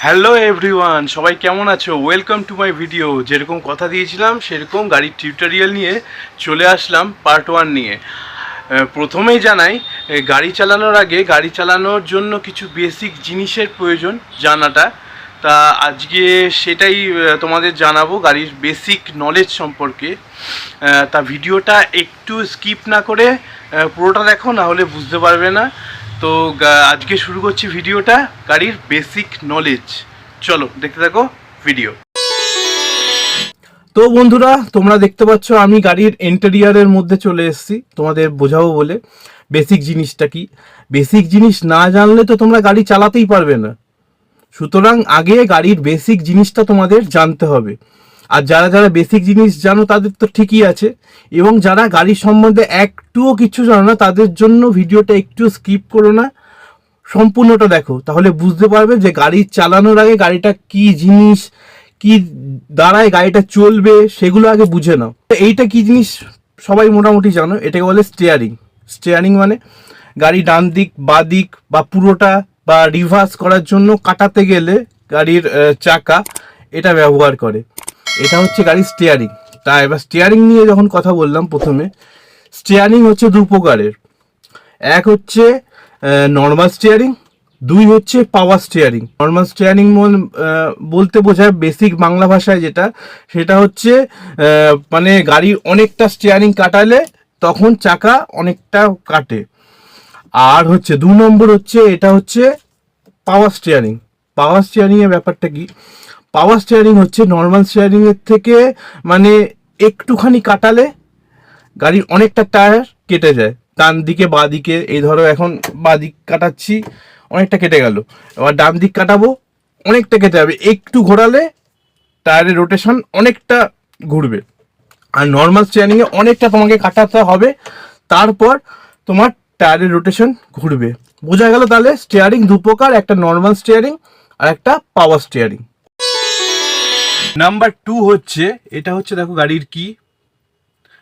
Hello everyone, সবাই কেমন আছো? Welcome to my video. যেরকম কথা দিয়েছিলাম সেরকম গাড়ির টিউটোরিয়াল নিয়ে চলে আসলাম, পার্ট 1 নিয়ে। প্রথমেই জানাই, গাড়ি চালানোর আগে গাড়ি চালানোর জন্য কিছু বেসিক জিনিসের প্রয়োজন জানাটা। তা আজকে সেটাই তোমাদের জানাবো, গাড়ির বেসিক নলেজ সম্পর্কে। তা ভিডিওটা একটু স্কিপ না করে পুরোটা দেখো, না হলে বুঝতে পারবে না। তো আজকে শুরু করছি ভিডিওটা, গাড়ির বেসিক নলেজ। চলো দেখতে থাকো ভিডিও। তো বন্ধুরা, তোমরা দেখতে পাচ্ছ আমি গাড়ির ইন্টেরিয়ারের মধ্যে চলে এসেছি তোমাদের বোঝাবো বলে। বেসিক জিনিসটা কি, বেসিক জিনিস না জানলে তো তোমরা গাড়ি চালাতেই পারবে না। সুতরাং আগে গাড়ির বেসিক জিনিসটা তোমাদের জানতে হবে। আর যারা যারা বেসিক জিনিস জানো তাদের তো ঠিকই আছে, এবং যারা গাড়ির সম্বন্ধে একটুও কিছু জানো না তাদের জন্য ভিডিওটা একটু স্কিপ করো না, সম্পূর্ণটা দেখো, তাহলে বুঝতে পারবে যে গাড়ি চালানোর আগে গাড়িটা কি জিনিস, কি দ্বারায় গাড়িটা চলবে সেগুলো আগে বুঝে নাও। এইটা কি জিনিস সবাই মোটামুটি জানো, এটাকে বলে স্টিয়ারিং। স্টিয়ারিং মানে গাড়ি ডান দিক বা দিক বা পুরোটা বা রিভার্স করার জন্য কাটাতে গেলে গাড়ির চাকা এটা ব্যবহার করে, এটা হচ্ছে গাড়ির স্টিয়ারিং। তা এবার স্টিয়ারিং নিয়ে যখন কথা বললাম, প্রথমে স্টিয়ারিং হচ্ছে দু প্রকারের। এক হচ্ছে নর্মাল স্টিয়ারিং, দুই হচ্ছে পাওয়ার স্টিয়ারিং। নর্মাল স্টিয়ারিং বলতে বোঝায় বেসিক বাংলা ভাষায় যেটা, সেটা হচ্ছে মানে গাড়ির অনেকটা স্টিয়ারিং কাটালে তখন চাকা অনেকটা কাটে। আর হচ্ছে 2 নম্বর হচ্ছে, এটা হচ্ছে পাওয়ার স্টিয়ারিং। পাওয়ার স্টিয়ারিং এর ব্যাপারটা কি, পাওয়ার স্টিয়ারিং হচ্ছে নর্মাল স্টিয়ারিং এর থেকে মানে একটুখানি কাটালে গাড়ির অনেকটা টায়ার কেটে যায়, ডান দিকে বা দিকে। এই ধরো এখন বা দিক কাটাচ্ছি, অনেকটা কেটে গেল, এবার ডান দিক কাটাবো, অনেকটা কেটে যাবে। একটু ঘোরালে টায়ারের রোটেশন অনেকটা ঘুরবে। আর নর্মাল স্টিয়ারিংয়ে অনেকটা তোমাকে কাটাতে হবে, তারপর তোমার টায়ারের রোটেশন ঘুরবে। বোঝা গেল তাহলে স্টিয়ারিং দু প্রকার, একটা নর্মাল স্টিয়ারিং আর একটা পাওয়ার স্টিয়ারিং। নাম্বার 2 হচ্ছে, এটা হচ্ছে দেখো গাড়ির কি।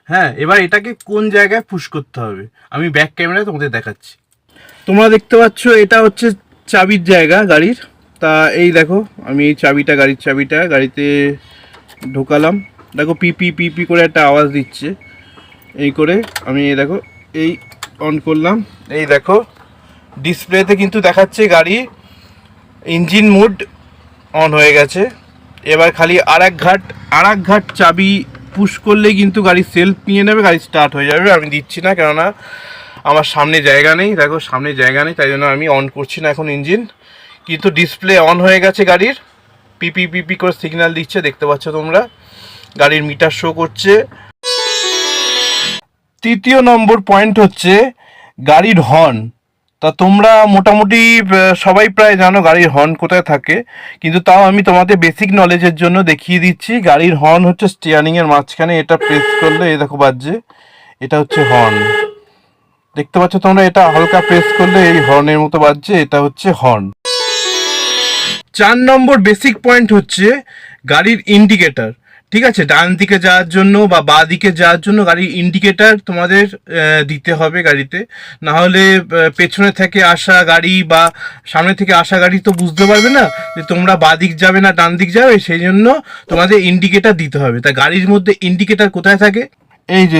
হ্যাঁ, এবার এটাকে কোন জায়গায় পুশ করতে হবে আমি ব্যাক ক্যামেরায় তোমাদের দেখাচ্ছি। তোমরা দেখতে পাচ্ছ এটা হচ্ছে চাবির জায়গা গাড়ির। তা এই দেখো, আমি এই চাবিটা, গাড়ির চাবিটা গাড়িতে ঢোকালাম। দেখো পিপি পিপি করে একটা আওয়াজ দিচ্ছে। এই করে আমি এই দেখো এই অন করলাম, এই দেখো ডিসপ্লেতে কিন্তু দেখাচ্ছে গাড়ি ইঞ্জিন মোড অন হয়ে গেছে। এবার খালি আর এক ঘাট চাবি পুশ করলেই কিন্তু গাড়ি সেলফ নিয়ে নেবে, গাড়ি স্টার্ট হয়ে যাবে। আমি দিচ্ছি না, কেননা আমার সামনে জায়গা নেই। দেখো সামনে জায়গা নেই, তাই জন্য আমি অন করছি না এখন ইঞ্জিন। কিন্তু ডিসপ্লে অন হয়ে গেছে গাড়ির, পিপি পিপি করে সিগন্যাল দিচ্ছে, দেখতে পাচ্ছ তোমরা। গাড়ির মিটার শো করছে। 3 নম্বর পয়েন্ট হচ্ছে গাড়ির হর্ন। তা তোমরা মোটামুটি সবাই প্রায় জানো গাড়ির হর্ন কোথায় থাকে, কিন্তু তাও আমি তোমাদের বেসিক নলেজের জন্য দেখিয়ে দিচ্ছি। গাড়ির হর্ন হচ্ছে স্টিয়ারিংয়ের মাঝখানে, এটা প্রেস করলে এই দেখো বাজছে, এটা হচ্ছে হর্ন। দেখতে পাচ্ছ তোমরা, এটা হালকা প্রেস করলে এই হর্নের মতো বাজছে, এটা হচ্ছে হর্ন। 4 নম্বর বেসিক পয়েন্ট হচ্ছে গাড়ির ইন্ডিকেটার। ঠিক আছে, ডান দিকে যাওয়ার জন্য বা বাঁ দিকে যাওয়ার জন্য গাড়ির ইন্ডিকেটার তোমাদের দিতে হবে গাড়িতে। না হলে পেছনে থেকে আসা গাড়ি বা সামনে থেকে আসা গাড়ি তো বুঝতে পারবে না যে তোমরা বাঁ দিক যাবে না ডান দিক যাবে, সেই জন্য তোমাদের ইন্ডিকেটার দিতে হবে। তা গাড়ির মধ্যে ইন্ডিকেটার কোথায় থাকে, এই যে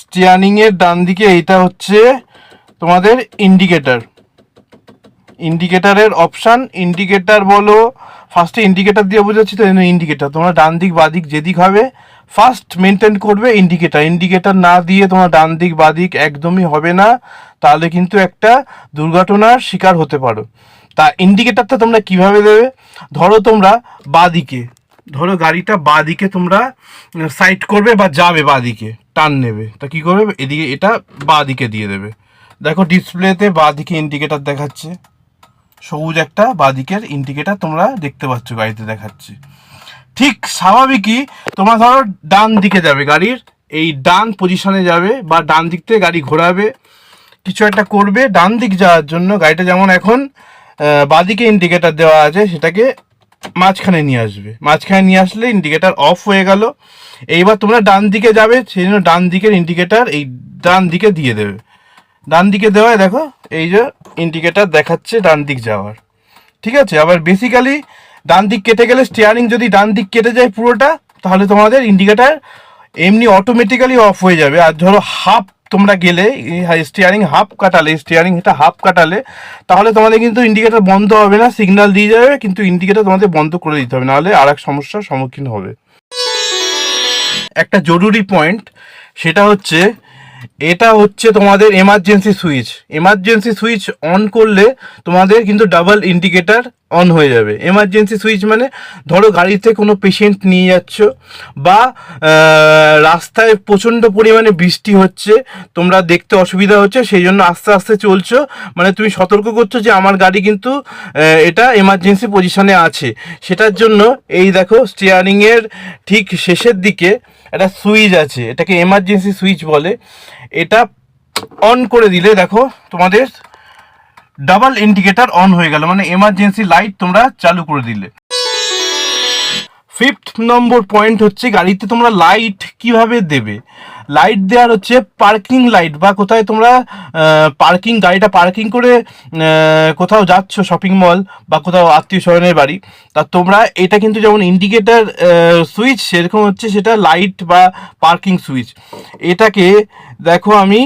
স্টিয়ারিংয়ের ডান দিকে, এইটা হচ্ছে তোমাদের ইন্ডিকেটার। ইন্ডিকেটারের অপশান, ইন্ডিকেটার বলো, ফার্স্টে ইন্ডিকেটার দিয়ে বোঝাচ্ছি তো ইন্ডিকেটার। তোমরা ডান দিক বা দিক যেদিক হবে ফার্স্ট মেনটেন করবে ইন্ডিকেটার। ইন্ডিকেটার না দিয়ে তোমার ডান দিক বা দিক একদমই হবে না, তাহলে কিন্তু একটা দুর্ঘটনার শিকার হতে পারো। তা ইন্ডিকেটারটা তোমরা কিভাবে দেবে, ধরো তোমরা বা দিকে, ধরো গাড়িটা বা দিকে তোমরা সাইড করবে বা যাবে বা দিকে, টার্ন নেবে, তা কী করবে, এদিকে এটা বা দিকে দিয়ে দেবে। দেখো ডিসপ্লেতে বা দিকে ইন্ডিকেটার দেখাচ্ছে, সবুজ একটা বাঁদিকের ইন্ডিকেটার তোমরা দেখতে পাচ্ছ গাড়িতে দেখাচ্ছে। ঠিক স্বাভাবিকই তোমরা ধরো ডান দিকে যাবে, গাড়ির এই ডান পজিশনে যাবে বা ডান দিক থেকে গাড়ি ঘোরাবে, কিছু একটা করবে ডান দিক যাওয়ার জন্য। গাড়িটা যেমন এখন বাঁদিকে ইন্ডিকেটার দেওয়া আছে, সেটাকে মাঝখানে নিয়ে আসবে। মাঝখানে নিয়ে আসলে ইন্ডিকেটার অফ হয়ে গেল। এইবার তোমরা ডান দিকে যাবে, সেই জন্য ডান দিকের ইন্ডিকেটার এই ডান দিকে দিয়ে দেবে। ডান দিকে দেওয়ায় দেখো এই যে ইন্ডিকেটার দেখাচ্ছে ডান দিক যাওয়ার। ঠিক আছে। আবার বেসিক্যালি ডান দিক কেটে গেলে, স্টিয়ারিং যদি ডান দিক কেটে যায় পুরোটা, তাহলে তোমাদের ইন্ডিকেটার এমনি অটোমেটিক্যালি অফ হয়ে যাবে। আর ধরো হাফ তোমরা গেলে, স্টিয়ারিং হাফ কাটালে, স্টিয়ারিংটা হাফ কাটালে, তাহলে তোমাদের কিন্তু ইন্ডিকেটার বন্ধ হবে না, সিগন্যাল দিয়ে যাবে, কিন্তু ইন্ডিকেটার তোমাদের বন্ধ করে দিতে হবে, নাহলে আর এক সমস্যার সম্মুখীন হবে। একটা জরুরি পয়েন্ট, সেটা হচ্ছে এটা হচ্ছে তোমাদের emergency switch. Emergency switch on করলে তোমাদের কিন্তু ডাবল ইন্ডিকেটার অন হয়ে যাবে। এমার্জেন্সি সুইচ মানে ধরো গাড়িতে কোনো পেশেন্ট নিয়ে যাচ্ছ, বা রাস্তায় প্রচণ্ড পরিমাণে বৃষ্টি হচ্ছে, তোমরা দেখতে অসুবিধা হচ্ছে, সেই জন্য আস্তে আস্তে চলছো, মানে তুমি সতর্ক করছো যে আমার গাড়ি কিন্তু এটা এমার্জেন্সি পজিশনে আছে। সেটার জন্য এই দেখো স্টিয়ারিংয়ের ঠিক শেষের দিকে একটা সুইচ আছে, এটাকে এমার্জেন্সি সুইচ বলে। এটা অন করে দিলে দেখো তোমাদের ডাবল ইন্ডিকেটর অন হয়ে গেল, মানে এমার্জেন্সি লাইট তোমরা চালু করে দিলে। ফিফথ নম্বর পয়েন্ট হচ্ছে গাড়িতে তোমরা লাইট কিভাবে দেবে। লাইট দেওয়ার হচ্ছে পার্কিং লাইট, বা কোথায় তোমরা গাড়িটা পার্কিং করে কোথাও যাচ্ছ, শপিং মল বা কোথাও আত্মীয় স্বজনের বাড়ি, তা তোমরা এটা কিন্তু যেমন ইন্ডিকেটার সুইচ, সেরকম হচ্ছে সেটা লাইট বা পার্কিং সুইচ। এটাকে দেখো আমি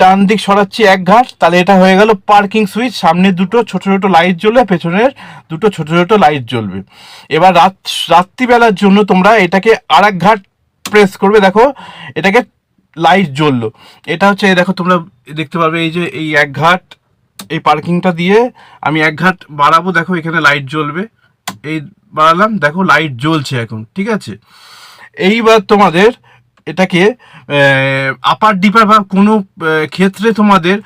ডান দিক সরাচ্ছি এক ঘাট, তাহলে এটা হয়ে গেল পার্কিং সুইচ। সামনে দুটো ছোট ছোট লাইট জ্বলবে, পেছনের দুটো ছোট ছোট লাইট জ্বলবে। এবার রাত্রিবেলার জন্য তোমরা এটাকে আর এক ঘাট প্রেস করবে, দেখো এটাকে লাইট জ্বললো। এটা হচ্ছে দেখো তোমরা দেখতে পারবে, এই যে এই এক ঘাট, এই পার্কিংটা দিয়ে আমি এক ঘাট বাড়াবো, দেখো এখানে লাইট জ্বলবে, এই বাড়ালাম, দেখো লাইট জ্বলছে এখন, ঠিক আছে। এইবার তোমাদের এটাকে আপার ডিপার বা কোনো ক্ষেত্রে তোমাদের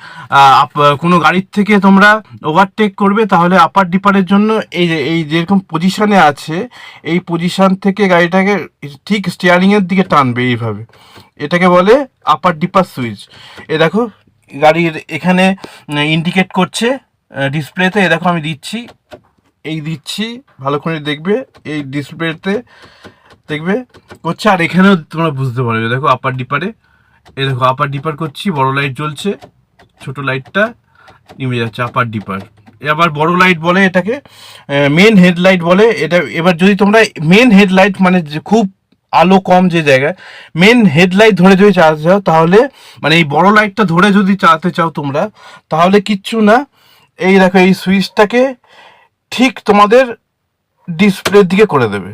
কোনো গাড়ির থেকে তোমরা ওভারটেক করবে, তাহলে আপার ডিপারের জন্য এই যেরকম পজিশানে আছে, এই পজিশান থেকে গাড়িটাকে ঠিক স্টিয়ারিংয়ের দিকে টানবে এইভাবে, এটাকে বলে আপার ডিপার সুইচ। এ দেখো গাড়ির এখানে ইন্ডিকেট করছে ডিসপ্লেতে, এ দেখো আমি দিচ্ছি, দিচ্ছি, ভালো করে দেখবে, এই ডিসপ্লেতে দেখবে করছে। আর এখানেও তোমরা বুঝতে পারবে, দেখো আপার ডিপারে, এই দেখো আপার ডিপার করছি, বড় লাইট জ্বলছে, ছোট লাইটটা নেমে যাচ্ছে, আপার ডিপার। এবার বড় লাইট বলে এটাকে, মেন হেডলাইট বলে এটা। এবার যদি তোমরা মেন হেডলাইট মানে খুব আলো কম যে জায়গায়, মেন হেডলাইট ধরে যদি চালাতে চাও, তাহলে মানে এই বড় লাইটটা ধরে যদি চালাতে চাও তোমরা, তাহলে কিচ্ছু না, এই দেখো এই সুইচটাকে ঠিক তোমাদের ডিসপ্লের দিকে করে দেবে,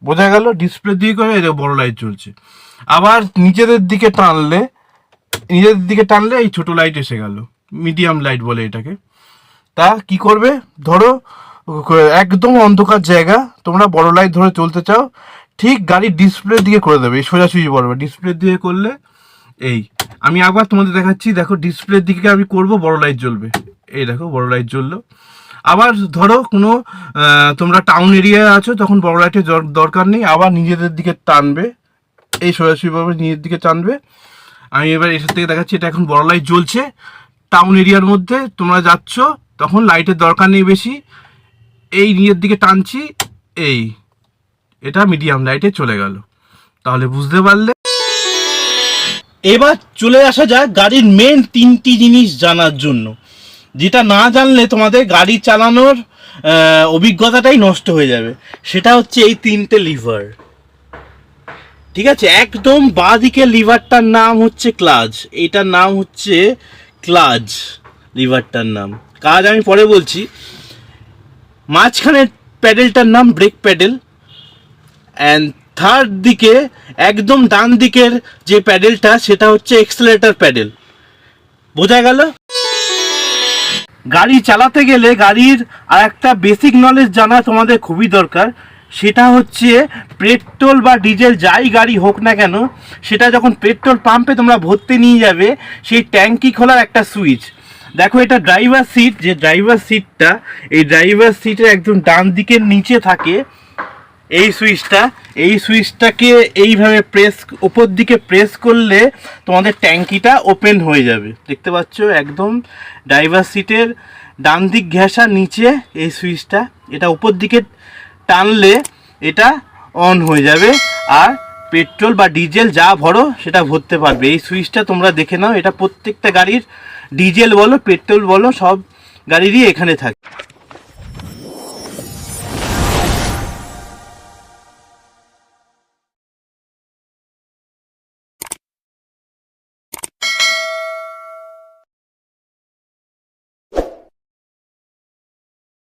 বোঝা গেল, ডিসপ্লের দিকে করে এই বড় লাইট জ্বলছে। আবার নিজেদের দিকে টানলে এই ছোট লাইট এসে গেল, মিডিয়াম লাইট বলে এটাকে। তা কি করবে, ধরো একদম অন্ধকার জায়গা, তোমরা বড় লাইট ধরে চলতে চাও, ঠিক গাড়ির ডিসপ্লের দিকে করে দেবে, সোজাসুজি বলবে, ডিসপ্লের দিকে করলে এই আমি একবার তোমাদের দেখাচ্ছি, দেখো ডিসপ্লের দিকে আমি করব, বড় লাইট জ্বলবে, এই দেখো বড় লাইট জ্বললো। আবার ধরো কোনো তোমরা টাউন এরিয়ায় আছো, তখন বড় লাইটের দরকার নেই, আবার নিজেদের দিকে টানবে, এই সোজাসুজিভাবে নিজের দিকে টানবে। আমি এবার এটার থেকে দেখাচ্ছি, এটা এখন বড় লাইট জ্বলছে, টাউন এরিয়ার মধ্যে তোমরা যাচ্ছ, তখন লাইটের দরকার নেই বেশি, এই নিজের দিকে টানছি, এটা মিডিয়াম লাইটে চলে গেল। তাহলে বুঝতে পারলে। এবার চলে আসা যাক গাড়ির মেন 3টি জিনিস জানার জন্য, যেটা না জানলে তোমাদের গাড়ি চালানোর অভিজ্ঞতাটাই নষ্ট হয়ে যাবে। সেটা হচ্ছে এই 3টে লিভার, ঠিক আছে। একদম বাঁ দিকের লিভারটার নাম হচ্ছে ক্লাচ, এইটার নাম হচ্ছে ক্লাচ, লিভারটার নাম, কাজ আমি পরে বলছি। মাঝখানের প্যাডেলটার নাম ব্রেক প্যাডেল, অ্যান্ড থার্ড দিকে একদম ডান দিকের যে প্যাডেলটা, সেটা হচ্ছে এক্সেলারেটর প্যাডেল, বোঝা গেল। গাড়ি চালাতে গেলে গাড়ির আর একটা বেসিক নলেজ জানা তোমাদের খুবই দরকার, সেটা হচ্ছে পেট্রোল বা ডিজেল যাই গাড়ি হোক না কেন, সেটা যখন পেট্রোল পাম্পে তোমরা ভরতে নিয়ে যাবে, সেই ট্যাঙ্কি খোলার একটা সুইচ। দেখো এটা ড্রাইভার সিট, যে ড্রাইভার সিটটা, এই ড্রাইভার সিটের একদম ডান দিকের নিচে থাকে এই সুইচটাকে এইভাবে ওপর দিকে প্রেস করলে তোমাদের ট্যাঙ্কিটা ওপেন হয়ে যাবে, দেখতে পাচ্ছ, একদম ড্রাইভার সিটের ডান দিক ঘেঁষা নিচে এই সুইচটা, এটা উপর দিকে টানলে এটা অন হয়ে যাবে, আর পেট্রোল বা ডিজেল যা ভরো সেটা ভরতে পারবে। এই সুইচটা তোমরা দেখে নাও, এটা প্রত্যেকটা গাড়ির, ডিজেল বলো পেট্রোল বলো, সব গাড়িরই এখানে থাকে।